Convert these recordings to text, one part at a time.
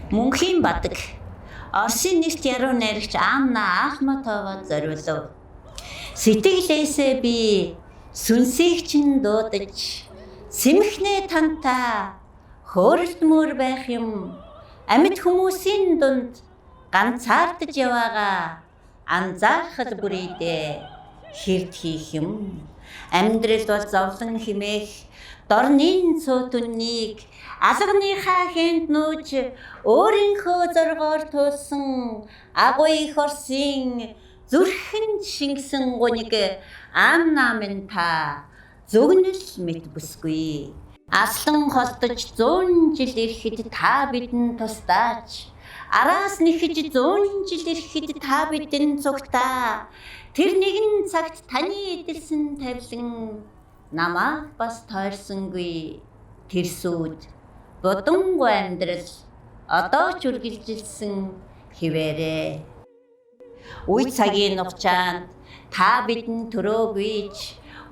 Мөнхийн Бадаг Оросын нэгт яруу найрагч Анна Ахматовад зориулав. Сэтгэлээсээ би сүнсийг чинь дуудаж сэмхнээ танта хөөрөлдмөр байх юм. Амьд хүмүүсийн дунд ганцаардаж яваага анзаархал бүрийдээ хэрд хийх юм. Амьдрал бол зовлон химээх дорнын цөтүннийг алганыхаа хэнд нүүж өөрийнхөө зоргоор туулсан агуу их Оросын зүрхэн шингэсэн гуниг Анна минь та зөгнөл мэт бүсгүй. Аслан холдож 100 жил ирэхэд та бидэнд тусдаач. Араас нэхэж 100 жил ирэхэд та бидэнд цугтаа. Тэр нэгэн цагт таны эдэлсэн тавилан намайг бас тойрсонгүй. Тэр сүд бодонгүй амьдрал одоо ч үргэлжилсэн хിവэрэ. Үе цагийн нухчаанд та бидэнд төрөөгүйч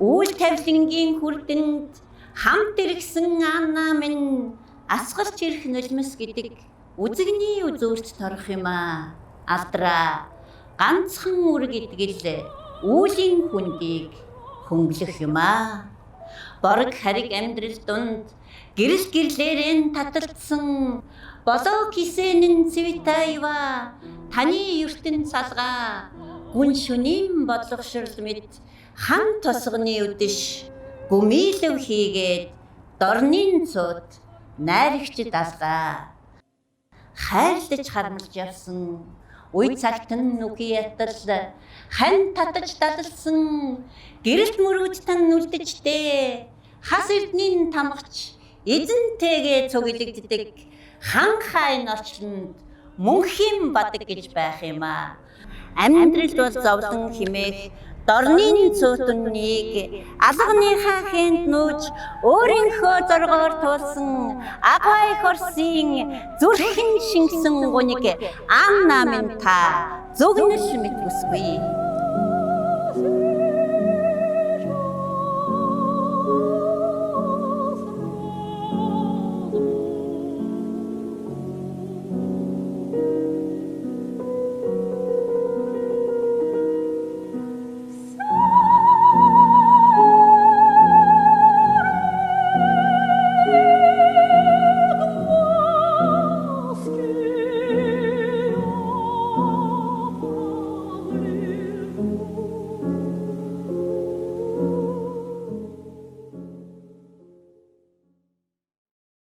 үйл тавилангийн хүрдэнд хамт иргсэн Анна минь асгарч ирэх нулимс гэдэг үзэгний үзүүрт торох юм аа. Алдраа ганцхан үр гэдгэл үүлийн хүндийг хөнгөлөх юм аа. Борог хариг амьдрал дунд гэрэл гэрлээрэн таталдсан болоо кисэнэн цвитаева таны ертөнц салгаа гүн шөнийн бодлогошрол мэд хам тосгоны үдэш гүмилв хийгээд дорнын цууд найрагч далгаа хайрлаж хармалж явсан үе цагтан нүхий ятал хань татаж далсан гэрэлт мөрөд тан нүлдэжтэй хас эрдний тамгач эзэнтэйгээ цуглагддаг хан хайн орчинд мөнхийн Бадаг гэж байх юм аа. Амьдрал бол зовлон химээх дорнын цөтүннийг алганыхаа хэнд нүүж өөрийнхөө зоргоор туулсан агуу их Оросын зүрхэн шингэсэн гуниг Анна минь та зөгнөл мэт бүсгүй.